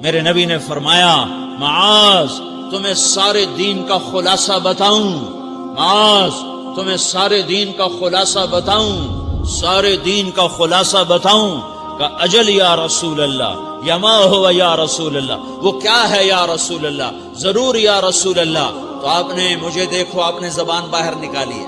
میرے نبی نے فرمایا معاذ تمہیں سارے دین کا خلاصہ بتاؤں، معاذ تمہیں سارے دین کا خلاصہ بتاؤں، سارے دین کا خلاصہ بتاؤں؟ کہ اجل یا رسول اللہ، یا ما ہوا یا رسول اللہ، وہ کیا ہے یا رسول اللہ؟ ضرور یا رسول اللہ۔ تو آپ نے مجھے دیکھو، آپ نے زبان باہر نکالی ہے،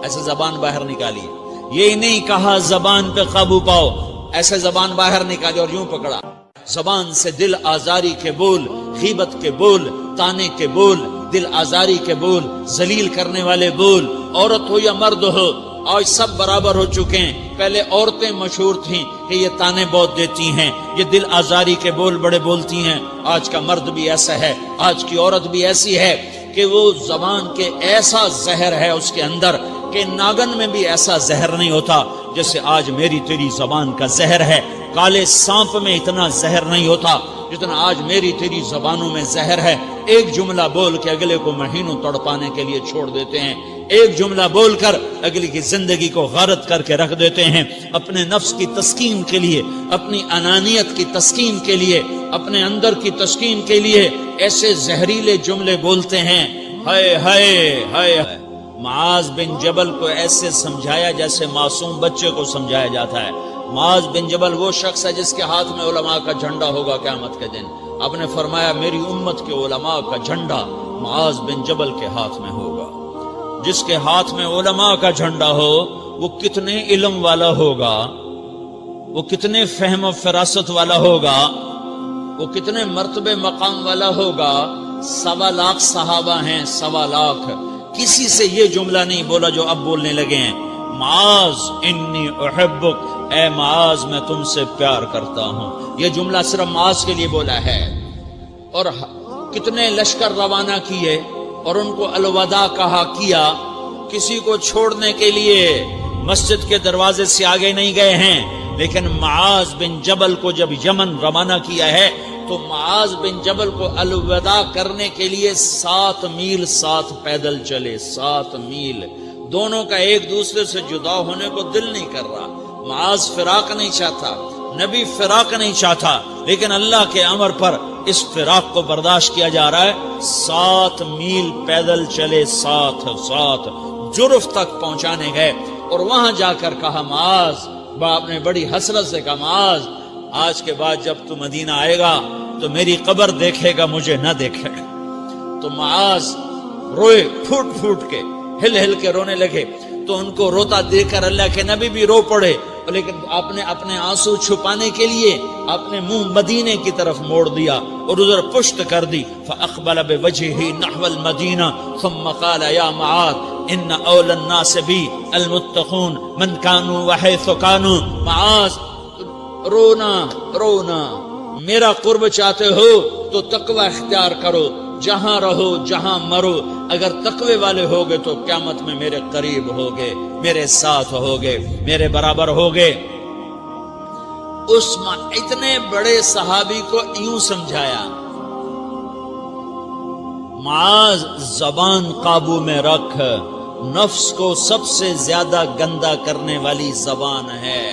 ایسے زبان باہر نکالی ہے، یہ نہیں کہا زبان پہ قابو پاؤ، ایسے زبان باہر نکالی اور یوں پکڑا۔ زبان سے دل آزاری کے بول، غیبت کے بول، تانے کے بول، دل آزاری کے بول، ذلیل کرنے والے بول، عورت ہو یا مرد ہو، آج سب برابر ہو چکے ہیں۔ پہلے عورتیں مشہور تھیں کہ یہ تانے بہت دیتی ہیں، یہ دل آزاری کے بول بڑے بولتی ہیں۔ آج کا مرد بھی ایسا ہے، آج کی عورت بھی ایسی ہے کہ وہ زبان کے ایسا زہر ہے اس کے اندر کہ ناگن میں بھی ایسا زہر نہیں ہوتا جیسے آج میری تیری زبان کا زہر ہے۔ کالے سانپ میں اتنا زہر نہیں ہوتا جتنا آج میری تیری زبانوں میں زہر ہے۔ ایک جملہ بول کے اگلے کو مہینوں تڑپانے کے لیے چھوڑ دیتے ہیں، ایک جملہ بول کر اگلی کی زندگی کو غارت کر کے رکھ دیتے ہیں، اپنے نفس کی تسکین کے لیے، اپنی انانیت کی تسکین کے لیے، اپنے اندر کی تسکین کے لیے ایسے زہریلے جملے بولتے ہیں۔ ہائے ہائے ہائے۔ معاذ بن جبل کو ایسے سمجھایا جیسے معصوم بچے کو سمجھایا جاتا ہے۔ معاذ بن جبل وہ شخص ہے جس کے ہاتھ میں علماء کا جھنڈا ہوگا قیامت کے دن۔ آپ نے فرمایا میری امت کے علماء کا جھنڈا معاذ بن جبل کے ہاتھ میں ہوگا۔ جس کے ہاتھ میں علماء کا جھنڈا ہو وہ کتنے علم والا ہوگا، وہ کتنے فہم و فراست والا ہوگا، وہ کتنے مرتبے مقام والا ہوگا۔ 1.25 لاکھ صحابہ ہیں، 1.25 لاکھ، کسی سے یہ جملہ نہیں بولا جو اب بولنے لگے ہیں۔ معاذ انی احبک، اے معاذ میں تم سے پیار کرتا ہوں، یہ جملہ صرف معاذ کے لیے بولا ہے۔ اور کتنے لشکر روانہ کیے اور ان کو الوداع کہا کیا، کسی کو چھوڑنے کے لیے مسجد کے دروازے سے آگے نہیں گئے ہیں، لیکن معاذ بن جبل کو جب یمن روانہ کیا ہے تو معاذ بن جبل کو الوداع کرنے کے لیے 7 میل ساتھ پیدل چلے، 7 میل۔ دونوں کا ایک دوسرے سے جدا ہونے کو دل نہیں کر رہا، معاذ فراق نہیں چاہتا، نبی فراق نہیں چاہتا، لیکن اللہ کے امر پر اس فراق کو برداشت کیا جا رہا ہے۔ 7 میل پیدل چلے، 7 جرف تک پہنچانے گئے اور وہاں جا کر کہا معاذ، باپ نے بڑی حسرت سے کہا معاذ آج کے بعد جب تو مدینہ آئے گا تو میری قبر دیکھے گا، مجھے نہ دیکھے گا۔ تو معاذ روئے، پھوٹ پھوٹ کے، ہل ہل کے رونے لگے۔ تو ان کو روتا دیکھ کر اللہ کے نبی بھی رو پڑے، لیکن آپ نے اپنے آنسو چھپانے کے لیے اپنے منہ مدینے کی طرف موڑ دیا اور ادھر پشت کر دی۔ فاقبل بوجهه نحو المدینہ ثم قال یا معاذ ان اول الناس بی المتقون من كانوا وحيث كانوا۔ معاذ رونا رونا، میرا قرب چاہتے ہو تو تقوی اختیار کرو، جہاں رہو جہاں مرو، اگر تقوی والے ہوگے تو قیامت میں میرے قریب ہوگے، میرے ساتھ ہوگے، میرے برابر ہوگے۔ اس اتنے بڑے صحابی کو یوں سمجھایا، معاذ زبان قابو میں رکھ، نفس کو سب سے زیادہ گندا کرنے والی زبان ہے۔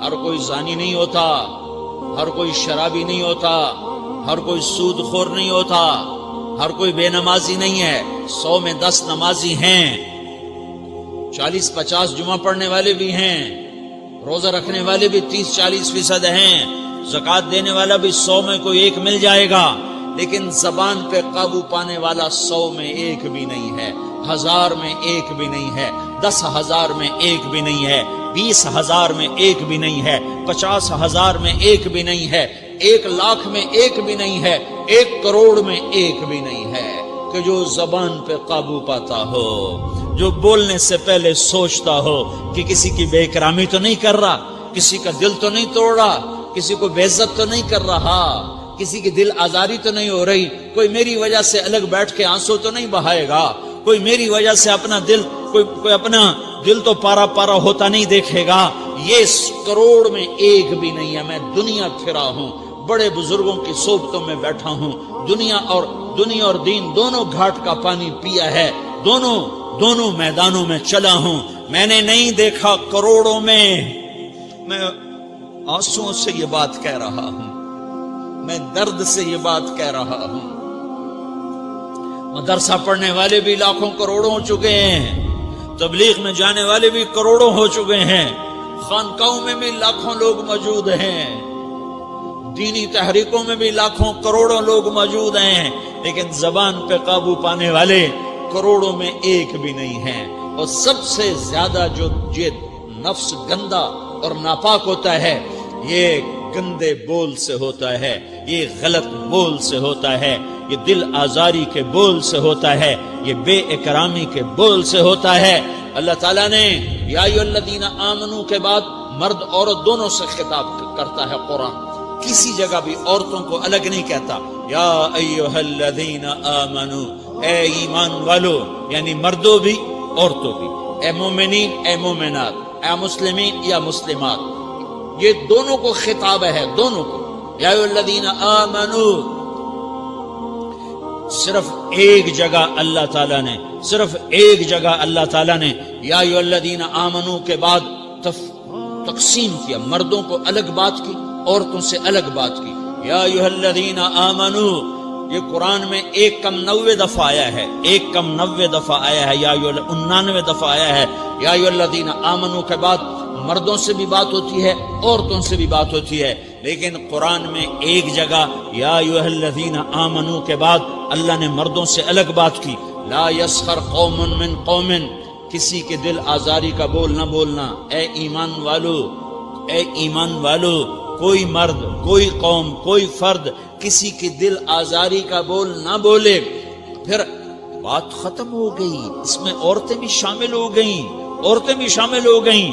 ہر کوئی زانی نہیں ہوتا، ہر کوئی شرابی نہیں ہوتا، ہر کوئی سود خور نہیں ہوتا، ہر کوئی بے نمازی نہیں ہے۔ 100 میں 10 نمازی ہیں، 40-50 جمعہ پڑھنے والے بھی ہیں، روزہ رکھنے والے بھی 30-40% ہیں، زکوٰۃ دینے والا بھی 100 میں کوئی ایک مل جائے گا، لیکن زبان پہ قابو پانے والا 100 میں ایک بھی نہیں ہے، 1000 میں ایک بھی نہیں ہے، 10,000 میں ایک بھی نہیں ہے، 20,000 میں ایک بھی نہیں ہے، 50,000 میں ایک بھی نہیں ہے، 1,00,000 میں ایک بھی نہیں ہے، 1 کروڑ میں ایک بھی نہیں ہے کہ جو زبان پہ قابو پاتا ہو، جو بولنے سے پہلے سوچتا ہو کہ کسی کی بے اکرامی تو نہیں کر رہا، کسی کا دل تو نہیں توڑ رہا، کسی کو بے عزت تو نہیں کر رہا، کسی کی دل آزاری تو نہیں ہو رہی، کوئی میری وجہ سے الگ بیٹھ کے آنسو تو نہیں بہائے گا، کوئی میری وجہ سے اپنا دل کوئی اپنا دل تو پارا پارا ہوتا نہیں دیکھے گا۔ یہ 1 کروڑ میں ایک بھی نہیں ہے۔ میں دنیا پھرا ہوں، بڑے بزرگوں کی صحبتوں میں بیٹھا ہوں، دنیا اور دین دونوں گھاٹ کا پانی پیا ہے، دونوں میدانوں میں چلا ہوں، میں نے نہیں دیکھا کروڑوں میں۔ میں آنسوؤں سے یہ بات کہہ رہا ہوں، میں درد سے یہ بات کہہ رہا ہوں۔ مدرسہ پڑھنے والے بھی لاکھوں کروڑوں ہو چکے ہیں، تبلیغ میں جانے والے بھی کروڑوں ہو چکے ہیں، خانقاہوں میں بھی لاکھوں لوگ موجود ہیں، دینی تحریکوں میں بھی لاکھوں کروڑوں لوگ موجود ہیں، لیکن زبان پہ قابو پانے والے کروڑوں میں ایک بھی نہیں ہیں۔ اور سب سے زیادہ جو یہ نفس گندا اور ناپاک ہوتا ہے، یہ گندے بول سے ہوتا ہے، یہ غلط بول سے ہوتا ہے، یہ دل آزاری کے بول سے ہوتا ہے، یہ بے اکرامی کے بول سے ہوتا ہے۔ اللہ تعالیٰ نے یا ایھا الذین آمنو کے بعد مرد عورت دونوں سے خطاب کرتا ہے قرآن، کسی جگہ بھی عورتوں کو الگ نہیں کہتا۔ یا ایھا الذین آمنو، اے ایمان والو، یعنی مردوں بھی عورتوں بھی، اے مومنین اے مومنات، اے مسلمین یا مسلمات، یہ دونوں کو خطاب ہے، دونوں کو۔ یا ایھا الذین آمنو، صرف ایک جگہ اللہ تعالیٰ نے، صرف ایک جگہ اللہ تعالیٰ نے یا ایھا الذین آمنو کے بعد تقسیم کیا، مردوں کو الگ بات کی، عورتوں سے الگ بات کی۔ یا ایھا الذین آمنو، یہ قرآن میں 190 دفعہ آیا ہے، 190 دفعہ آیا ہے، یا 99 دفعہ آیا ہے۔ یا ایھا الذین آمنو کے بعد مردوں سے بھی بات ہوتی ہے، عورتوں سے بھی بات ہوتی ہے، لیکن قرآن میں ایک جگہ یا ایھا الذین آمنو کے بعد اللہ نے مردوں سے الگ بات کی۔ لا یسخر قوم من قوم، کسی کے دل آزاری کا بول نہ بولنا۔ اے ایمان والو، اے ایمان والو، کوئی مرد، کوئی قوم، کوئی فرد کسی کی دل آزاری کا بول نہ بولے۔ پھر بات ختم ہو گئی، اس میں عورتیں بھی شامل ہو گئیں، عورتیں بھی شامل ہو گئیں۔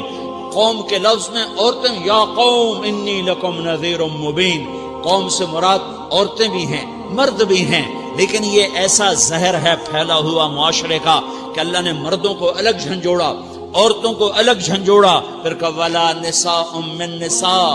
قوم کے لفظ میں عورتیں، یا قوم انی لکم نذیر مبین، قوم سے مراد عورتیں بھی ہیں، مرد بھی ہیں، لیکن یہ ایسا زہر ہے پھیلا ہوا معاشرے کا کہ اللہ نے مردوں کو الگ جھنجھوڑا، عورتوں کو الگ جھنجھوڑا، پھر کہ ولا نساء من نساء،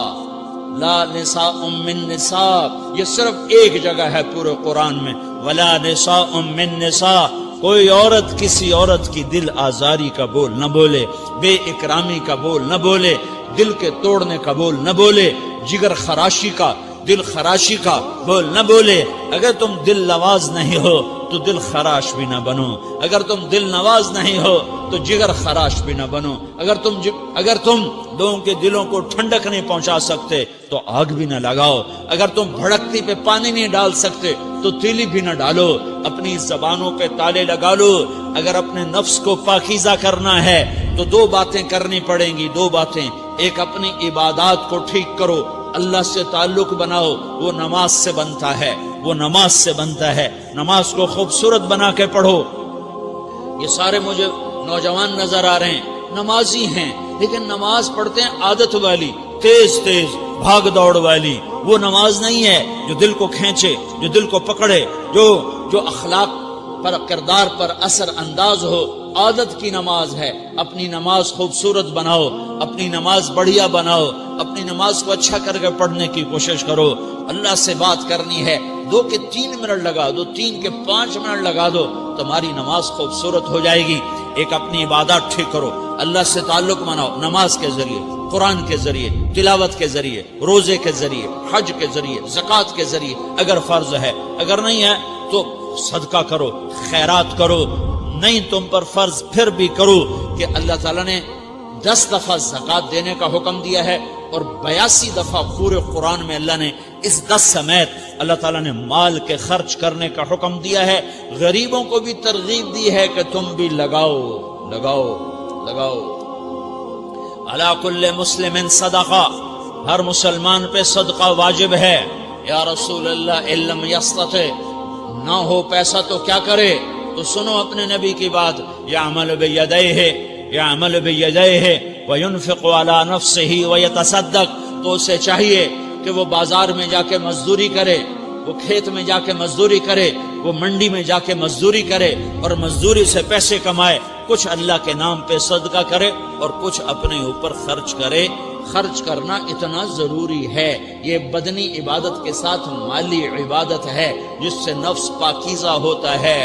لا نساء من نساء، یہ صرف ایک جگہ ہے پورے قرآن میں، ولا نساء من نساء، کوئی عورت کسی عورت کی دل آزاری کا بول نہ بولے، بے اکرامی کا بول نہ بولے، دل کے توڑنے کا بول نہ بولے، جگر خراشی کا، دل خراشی کا بول نہ بولے۔ اگر تم دل نواز نہیں ہو تو دل خراش بھی نہ بنو، اگر تم دل نواز نہیں ہو تو جگر خراش بھی نہ بنو، اگر تم لوگوں کے دلوں کو ٹھنڈک نہیں پہنچا سکتے تو آگ بھی نہ لگاؤ، اگر تم بھڑکتی پہ پانی نہیں ڈال سکتے تو تیلی بھی نہ ڈالو، اپنی زبانوں پہ تالے لگا لو۔ اگر اپنے نفس کو پاکیزہ کرنا ہے تو دو باتیں کرنی پڑیں گی، دو باتیں، ایک اپنی عبادات کو ٹھیک کرو، اللہ سے تعلق بناؤ، وہ نماز سے بنتا ہے، وہ نماز سے بنتا ہے، نماز کو خوبصورت بنا کے پڑھو۔ یہ سارے مجھے نوجوان نظر آ رہے ہیں، نمازی ہیں، لیکن نماز پڑھتے ہیں عادت والی، تیز تیز بھاگ دوڑ والی، وہ نماز نہیں ہے جو دل کو کھینچے، جو دل کو پکڑے، جو اخلاق پر، کردار پر اثر انداز ہو۔ عادت کی نماز ہے، اپنی نماز خوبصورت بناؤ، اپنی نماز بڑھیا بناؤ، اپنی نماز کو اچھا کر کے پڑھنے کی کوشش کرو۔ اللہ سے بات کرنی ہے، 2 کے 3 منٹ لگا دو، 3 کے 5 منٹ لگا دو، تمہاری نماز خوبصورت ہو جائے گی۔ ایک اپنی عبادات ٹھیک کرو، اللہ سے تعلق بناؤ، نماز کے ذریعے، قرآن کے ذریعے، تلاوت کے ذریعے، روزے کے ذریعے، حج کے ذریعے، زکوٰۃ کے ذریعے اگر فرض ہے، اگر نہیں ہے تو صدقہ کرو، خیرات کرو، نہیں تم پر فرض پھر بھی کرو کہ اللہ تعالیٰ نے 10 دفعہ زکوٰۃ دینے کا حکم دیا ہے، اور 82 دفعہ پورے قرآن میں اللہ نے اس 10 سمیت اللہ تعالیٰ نے مال کے خرچ کرنے کا حکم دیا ہے۔ غریبوں کو بھی ترغیب دی ہے کہ تم بھی لگاؤ لگاؤ لگاؤ۔ علی کل مسلم صدقہ، ہر مسلمان پہ صدقہ واجب ہے۔ یا رسول اللہ ان لم یستطع، نہ ہو پیسہ تو کیا کرے؟ تو سنو اپنے نبی کی بات، یعمل بیدیہ، یعمل بیدیہ وینفق علی نفسہ ویتصدق، تو اسے چاہیے کہ وہ بازار میں جا کے مزدوری کرے، وہ کھیت میں جا کے مزدوری کرے، وہ منڈی میں جا کے مزدوری کرے، اور مزدوری سے پیسے کمائے، کچھ اللہ کے نام پہ صدقہ کرے اور کچھ اپنے اوپر خرچ کرے۔ خرچ کرنا اتنا ضروری ہے، یہ بدنی عبادت کے ساتھ مالی عبادت ہے جس سے نفس پاکیزہ ہوتا ہے۔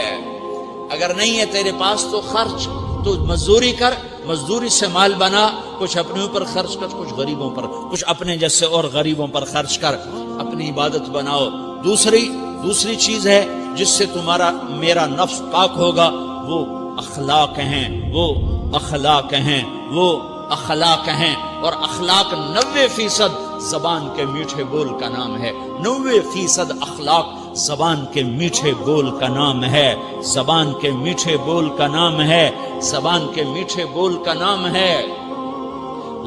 اگر نہیں ہے تیرے پاس تو خرچ، تو مزدوری کر، مزدوری سے مال بنا، کچھ اپنے اوپر خرچ کر، کچھ غریبوں پر، کچھ اپنے جیسے اور غریبوں پر خرچ کر، اپنی عبادت بناؤ۔ دوسری چیز ہے جس سے تمہارا میرا نفس پاک ہوگا، وہ اخلاق ہیں، وہ اخلاق ہیں، وہ اخلاق ہیں۔ اور اخلاق 90% زبان کے میٹھے بول کا نام ہے۔ 90% اخلاق زبان کے میٹھے بول کا نام ہے، زبان کے میٹھے بول کا نام ہے، زبان کے میٹھے بول کا نام ہے۔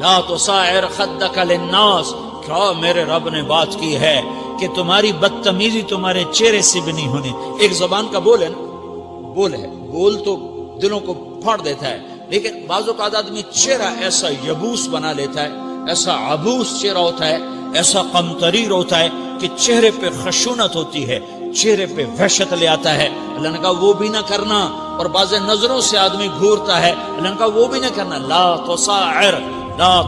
لا تصاعر خدک للناس، کیا میرے رب نے بات کی ہے کہ تمہاری بدتمیزی تمہارے چہرے سے بھی نہیں ہونی۔ ایک زبان کا بول ہے نا، بول تو دلوں کو پھاڑ دیتا ہے، لیکن بعض اوقات آدمی چہرہ ایسا یبوس بنا لیتا ہے، ایسا عبوس چہرہ ہوتا ہے، ایسا قمطریر ہوتا ہے کہ چہرے پہ خشونت ہوتی ہے، چہرے پہ وحشت لے آتا ہے۔ اللہ نے کہا وہ بھی نہ کرنا۔ اور بعض نظروں سے آدمی گھورتا ہے، اللہ نے کہا وہ بھی نہ کرنا۔ لا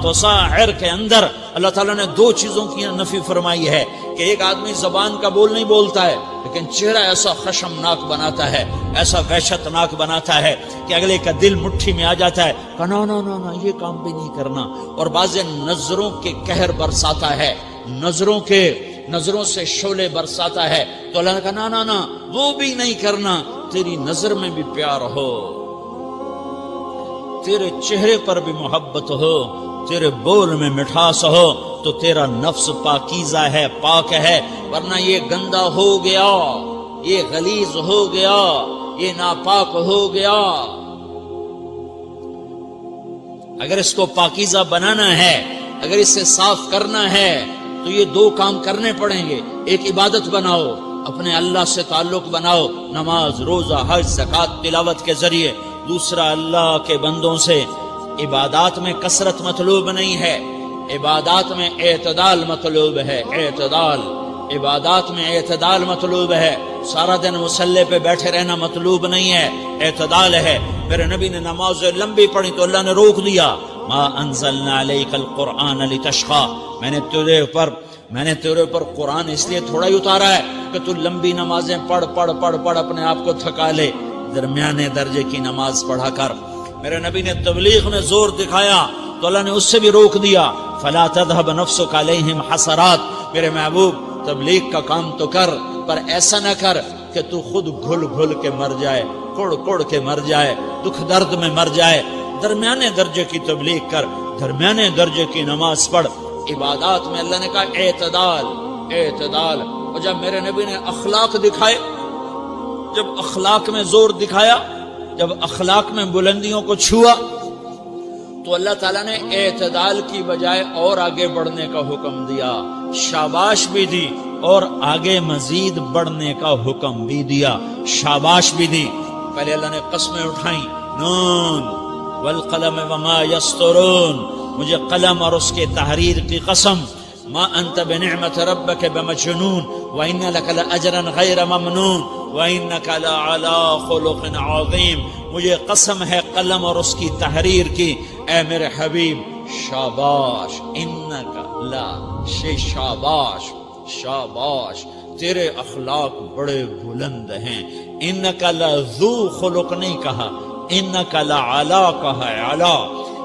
تصاعر کے اندر اللہ تعالیٰ نے 2 چیزوں کی نفی فرمائی ہے کہ ایک آدمی زبان کا بول نہیں بولتا ہے، لیکن چہرہ ایسا خشمناک بناتا ہے، ایسا وحشتناک بناتا ہے کہ اگلے کا دل مٹھی میں آ جاتا ہے کہ نا یہ کام بھی نہیں کرنا۔ اور بعض نظروں کے قہر برساتا ہے، نظروں سے شعلے برساتا ہے، تو اللہ نے کہا نا وہ بھی نہیں کرنا۔ تیری نظر میں بھی پیار ہو، تیرے چہرے پر بھی محبت ہو، تیرے بول میں مٹھاس ہو، تو تیرا نفس پاکیزہ ہے، پاک ہے۔ ورنہ یہ گندا ہو گیا، یہ غلیظ ہو گیا، یہ ناپاک ہو گیا۔ اگر اس کو پاکیزہ بنانا ہے، اگر اسے صاف کرنا ہے، تو یہ 2 کام کرنے پڑیں گے۔ ایک عبادت بناؤ، اپنے اللہ سے تعلق بناؤ، نماز، روزہ، حج، زکوٰۃ، تلاوت کے ذریعے۔ دوسرا، اللہ کے بندوں سے عبادات میں کثرت مطلوب نہیں ہے، عبادات میں اعتدال مطلوب ہے، اعتدال، عبادات میں اعتدال مطلوب ہے۔ سارا دن مصلی پہ بیٹھے رہنا مطلوب نہیں ہے، اعتدال ہے۔ میرے نبی نے نماز لمبی پڑھی تو اللہ نے روک دیا، ما انزلنا علیک القرآن لتشقی، میں نے تیرے اوپر قرآن اس لیے تھوڑا ہی اتارا ہے کہ تو لمبی نمازیں پڑھ اپنے آپ کو تھکا لے، درمیانے درجے کی نماز پڑھا کر۔ میرے نبی نے تبلیغ میں زور دکھایا تو اللہ نے اس سے بھی روک دیا، فلا تذهب نفسك علیہم حسرات، میرے محبوب تبلیغ کا کام تو کر، پر ایسا نہ کر کہ تو خود گھل کے مر جائے، کڑ کے مر جائے، دکھ درد میں مر جائے۔ درمیانے درجے کی تبلیغ کر، درمیانے درجے کی نماز پڑھ۔ عبادات میں اللہ نے کہا اعتدال۔ اور جب میرے نبی نے اخلاق دکھائے، جب اخلاق میں زور دکھایا، جب اخلاق میں بلندیوں کو چھوا، تو اللہ تعالیٰ نے اعتدال کی بجائے اور آگے بڑھنے کا حکم دیا، شاباش بھی دی اور آگے مزید بڑھنے کا حکم بھی دیا، شاباش بھی دی۔ پہلے اللہ نے قسمیں اٹھائیں، نون والقلم وما یسطرون، مجھے قلم اور اس کے تحریر کی قسم، ما انت بنعمت ربک بمجنون وان لک لاجرا غیر ممنون وانک لعلی خلق عظیم، مجھے قسم ہے قلم اور اس کی تحریر کی، اے میرے حبیب شاباش، انک لا شاباش، تیرے اخلاق بڑے بلند ہیں۔ انک لذو خلق نہیں کہا، انک لعلی کہا ہے، علا،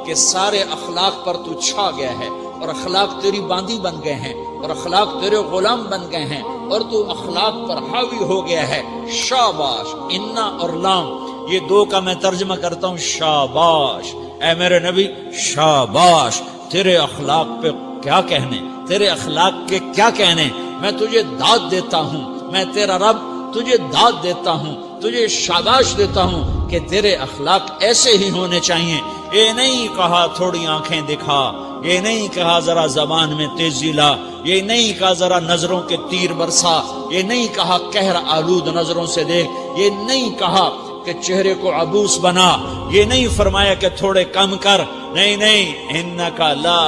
کہ سارے اخلاق پر تو چھا گیا ہے، اور اخلاق تیری باندی بن گئے ہیں، اور اخلاق تیرے غلام بن گئے ہیں، اور تو اخلاق پر حاوی ہو گیا ہے۔ شاباش، انا اور لام، یہ 2 کا میں ترجمہ کرتا ہوں، شاباش، اے میرے نبی شاباش، تیرے اخلاق پہ کیا کہنے، تیرے اخلاق کے کیا کہنے، میں تجھے داد دیتا ہوں، میں تیرا رب تجھے داد دیتا ہوں، تجھے شاباش دیتا ہوں کہ تیرے اخلاق ایسے ہی ہونے چاہیے۔ یہ نہیں کہا تھوڑی آنکھیں دکھا، یہ نہیں کہا ذرا زبان میں تیزی لا، یہ نہیں کہا ذرا نظروں کے تیر برسا، یہ نہیں کہا قہر آلود نظروں سے دیکھ، یہ نہیں کہا کہ چہرے کو عبوس بنا، یہ نہیں فرمایا کہ تھوڑے کم کر، نہیں، انکا لا،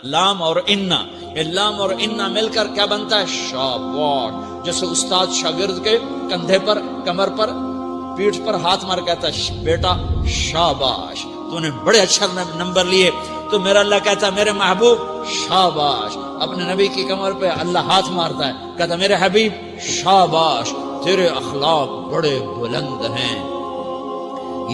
لام اور انا، یہ لام اور انا مل کر کیا بنتا ہے؟ شاباش۔ جیسے استاد شاگرد کے کندھے پر، کمر پر، پیٹھ پر ہاتھ مار کہتا ہے بیٹا شاباش، تو نے بڑے اچھا نمبر لیے، تو میرا اللہ کہتا ہے میرے محبوب شاباش۔ اپنے نبی کی کمر پہ اللہ ہاتھ مارتا ہے، کہتا میرے حبیب شاباش، تیرے اخلاق بڑے بلند ہیں۔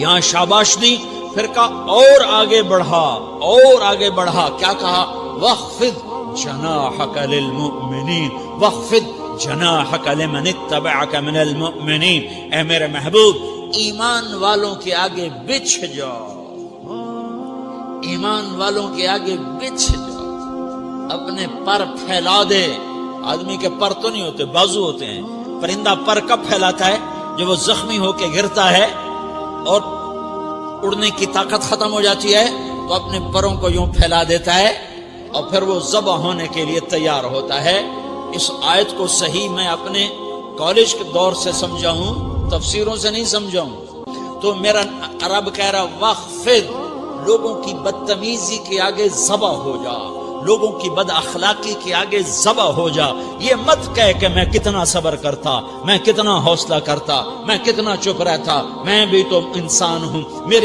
یہاں شاباش دی پھر کہا اور آگے بڑھا، اور آگے بڑھا، کیا کہا؟ وَاخْفِضْ جَنَاحَكَ لِلْمُؤْمِنِينَ وَاخْفِضْ جَنَاحَكَ لِمَنِ اتَّبَعَكَ مِنَ الْمُؤْمِنِينَ، اے میرے محبوب ایمان والوں کے آگے بچھ جاؤ، ایمان والوں کے آگے بچھ جاؤ، اپنے پر پھیلا دے۔ آدمی کے پر تو نہیں ہوتے، بازو ہوتے ہیں۔ پرندہ پر کب پھیلاتا ہے؟ جب وہ زخمی ہو کے گرتا ہے اور اڑنے کی طاقت ختم ہو جاتی ہے تو اپنے پروں کو یوں پھیلا دیتا ہے اور پھر وہ ذبح ہونے کے لیے تیار ہوتا ہے۔ اس آیت کو صحیح میں اپنے کالج کے دور سے سمجھا ہوں، تفسیروں سے نہیں سمجھا ہوں۔ تو میرا رب کہہ رہا وَاخْفِضْ، لوگوں کی بدتمیزی کے آگے ذبح ہو جا، لوگوں کی بد اخلاقی کے آگے ذبح ہو جا۔ یہ مت کہہ کہ میں کتنا صبر کرتا، میں کتنا حوصلہ کرتا، میں کتنا چپ رہتا، میں بھی تو انسان ہوں، میرے